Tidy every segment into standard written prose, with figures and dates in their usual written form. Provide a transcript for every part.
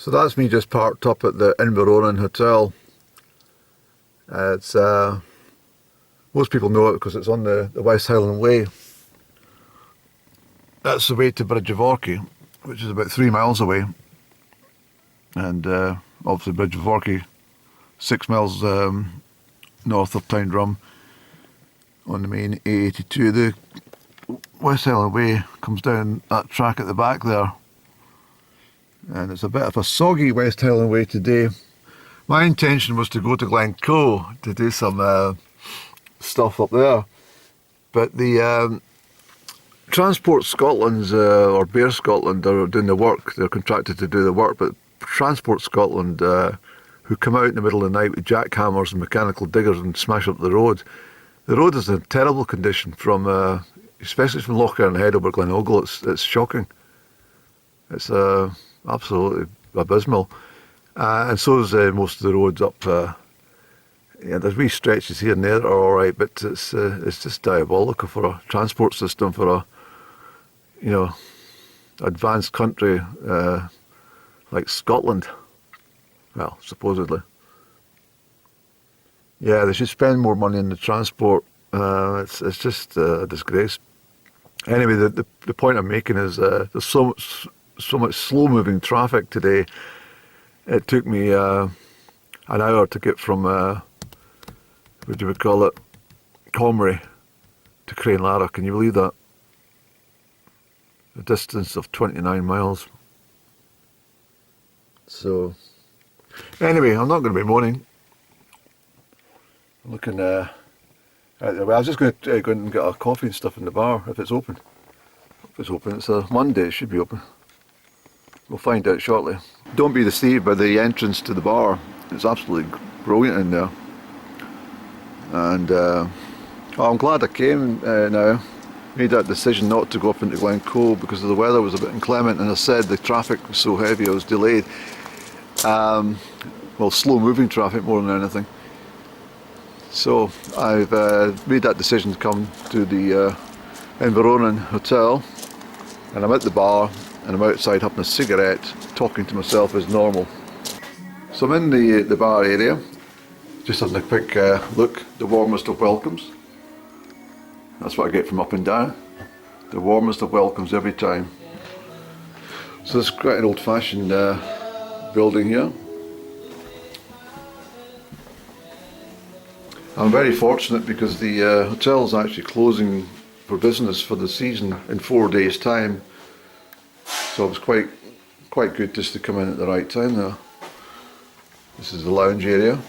So that's me just parked up at the Inveroran Hotel. It's most people know it because it's on the West Highland Way. That's the way to Bridge of Orchy, which is about 3 miles away. And obviously Bridge of Orchy, 6 miles north of Town Drum on the main A82. The West Highland Way comes down that track at the back there. And it's a bit of a soggy West Highland Way today. My intention was to go to Glencoe to do some stuff up there, but the Transport Scotland's or Bear Scotland are doing the work. They're contracted to do the work, but Transport Scotland, who come out in the middle of the night with jackhammers and mechanical diggers and smash up the road. The road is in terrible condition, from especially from Lochgarn Head over Glenogle. It's shocking. It's absolutely abysmal. And so is most of the roads up. Yeah, there's wee stretches here and there that are all right, but it's just diabolical for a transport system for a, you know, advanced country like Scotland. Well, supposedly. Yeah, they should spend more money on the transport. It's just a disgrace. Anyway, the point I'm making is there's so much slow-moving traffic today. It took me an hour to get from, what do we call it, Comrie to Cranelara. Can you believe that? A distance of 29 miles. So, anyway, I'm not going to be moaning. I'm looking out the way. I was just going to go and get a coffee and stuff in the bar if it's open. If it's open, it's a Monday, it should be open. We'll find out shortly. Don't be deceived by the entrance to the bar. It's absolutely brilliant in there. And I'm glad I came now. Made that decision not to go up into Glencoe because the weather was a bit inclement, and I said the traffic was so heavy I was delayed. Well, slow moving traffic more than anything. So I've made that decision to come to the Inveroran Hotel, and I'm at the bar and I'm outside having a cigarette, talking to myself as normal. So I'm in the bar area, just having a quick look. The warmest of welcomes. That's what I get from up and down. The warmest of welcomes every time. So it's quite an old-fashioned building here. I'm very fortunate because the hotel is actually closing for business for the season in 4 days' time. So it was quite good just to come in at the right time there. This is the lounge area.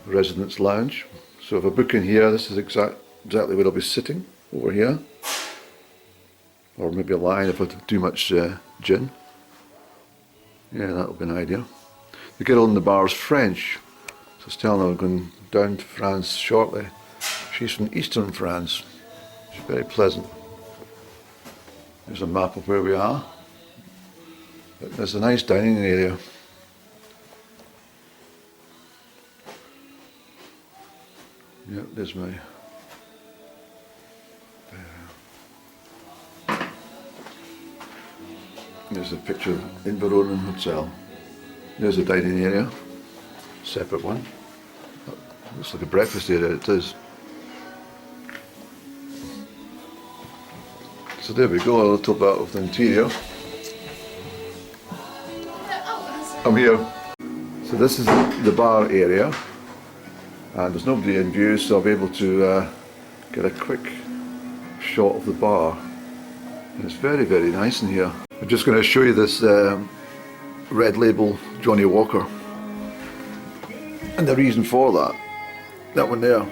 Residence lounge. So if I book in here, this is exactly where I'll be sitting, over here. Or maybe lying if I do too much gin. Yeah, that'll be an idea. The girl in the bar is French. So I was telling her I'm going down to France shortly. She's from Eastern France. She's very pleasant. There's a map of where we are. But there's a nice dining area. Yep, there's my there's a picture of Inveroran Hotel. There's a dining area, separate one. Looks like a breakfast area, it is. So there we go, a little bit of the interior. I'm here. So this is the bar area, and there's nobody in view, so I'll be able to get a quick shot of the bar. And it's very, very nice in here. I'm just going to show you this red label Johnny Walker. And the reason for that one there,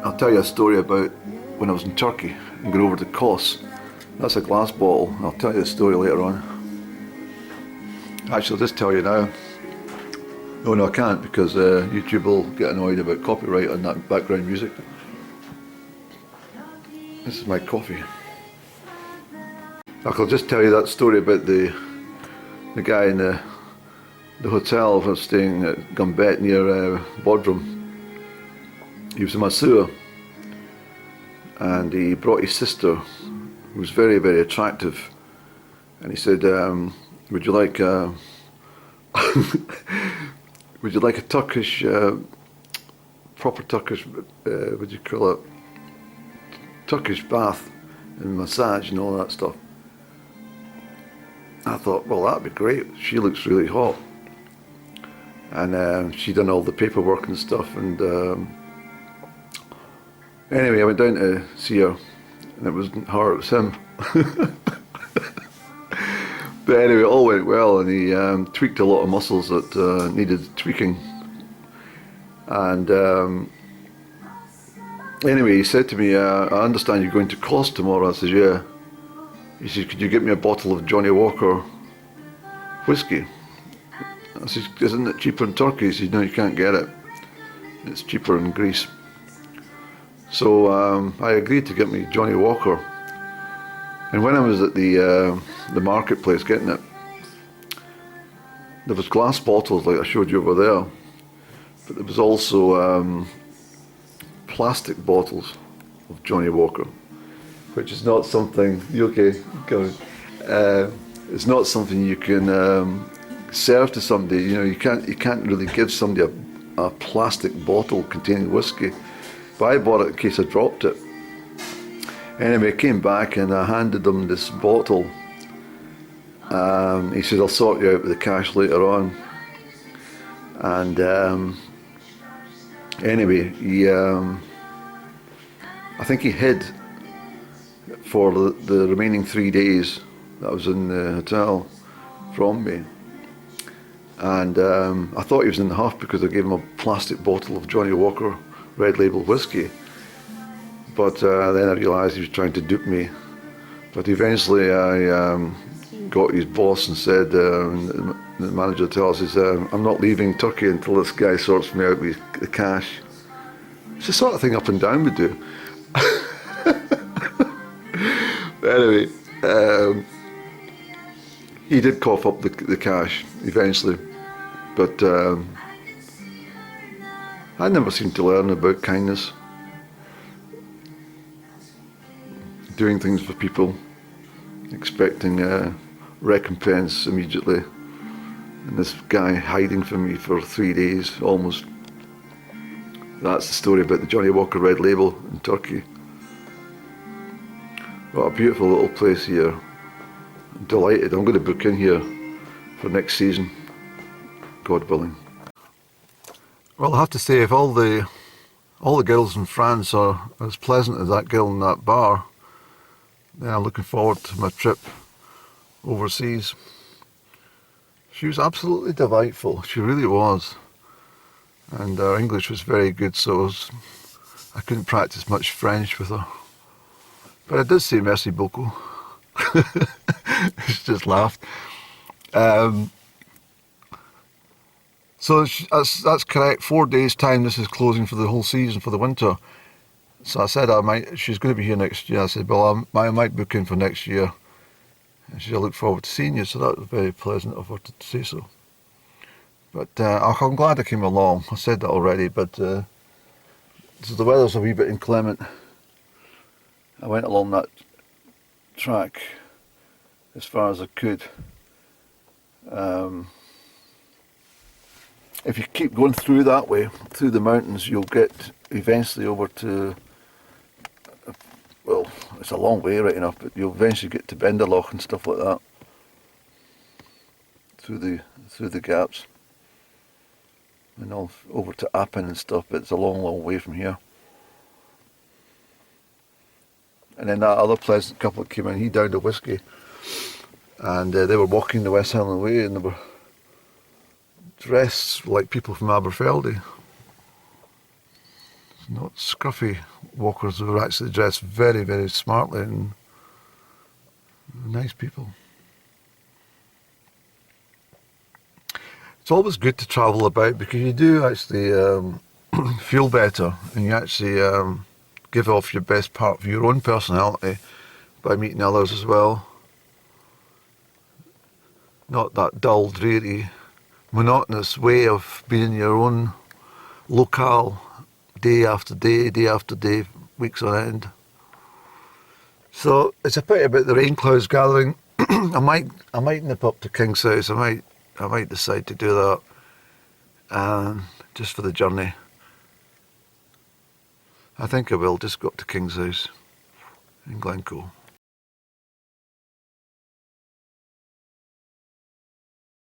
I'll tell you a story about when I was in Turkey and going over to Kos. That's a glass bottle. I'll tell you the story later on. Actually, I'll just tell you now. No, I can't, because YouTube will get annoyed about copyright on that background music. This is my coffee. I'll just tell you that story about the guy in the hotel I was staying at Gumbet near Bodrum. He was a masseur, and he brought his sister, who was very, very attractive, and he said, would you like would you like a Turkish, proper Turkish, what do you call it, Turkish bath and massage and all that stuff? I thought, well, that'd be great. She looks really hot. And she done all the paperwork and stuff. And anyway, I went down to see her, and it wasn't her, it was him. But anyway, it all went well, and he tweaked a lot of muscles that needed tweaking. And anyway, he said to me, I understand you're going to Cos tomorrow. I said, yeah. He said, could you get me a bottle of Johnny Walker whiskey? I said, isn't it cheaper in Turkey? He said, no, you can't get it. It's cheaper in Greece. So I agreed to get me Johnny Walker. And when I was at the marketplace getting it, there was glass bottles like I showed you over there, but there was also plastic bottles of Johnny Walker, which is not something, you okay? Go. It's not something you can serve to somebody. You know, you can't really give somebody a plastic bottle containing whiskey. But I bought it in case I dropped it. Anyway, I came back and I handed them this bottle. He said, I'll sort you out with the cash later on. And anyway, he, I think he hid for the remaining 3 days that I was in the hotel from me. And I thought he was in the huff because I gave him a plastic bottle of Johnny Walker Red Label whiskey. But then I realised he was trying to dupe me. But eventually I got his boss and said, the manager of the hotel says, I'm not leaving Turkey until this guy sorts me out with the cash. It's the sort of thing Up and Down would do. Anyway, he did cough up the cash eventually, but I never seemed to learn about kindness, doing things for people, expecting recompense immediately, and this guy hiding from me for 3 days almost. That's the story about the Johnny Walker Red Label in Turkey. What a beautiful little place here. I'm delighted. I'm going to book in here for next season, God willing. Well, I have to say, if all the girls in France are as pleasant as that girl in that bar, then I'm looking forward to my trip overseas. She was absolutely delightful. She really was. And her English was very good, so I couldn't practice much French with her. But I did say merci beaucoup. She just laughed. So that's correct. 4 days' time, this is closing for the whole season for the winter. So I said she's going to be here next year. I said, well, I might book in for next year. And she said, I look forward to seeing you. So that was very pleasant of her to say so. But I'm glad I came along. I said that already, but so the weather's a wee bit inclement. I went along that track as far as I could. If you keep going through that way, through the mountains, you'll get eventually over to, well, it's a long way right enough, but you'll eventually get to Benderloch and stuff like that, through the gaps, and all over to Appin and stuff. But it's a long, long way from here. And then that other pleasant couple that came in, he downed a whiskey, and they were walking the West Highland Way, and they were dressed like people from Aberfeldy. Not scruffy walkers, they were actually dressed very, very smartly and nice people. It's always good to travel about because you do actually feel better, and you actually give off your best part of your own personality by meeting others as well. Not that dull, dreary, monotonous way of being in your own locale day after day, weeks on end. So it's a pity about the rain clouds gathering I might nip up to King's House. I might decide to do that, just for the journey. I think I will just go up to King's House in Glencoe.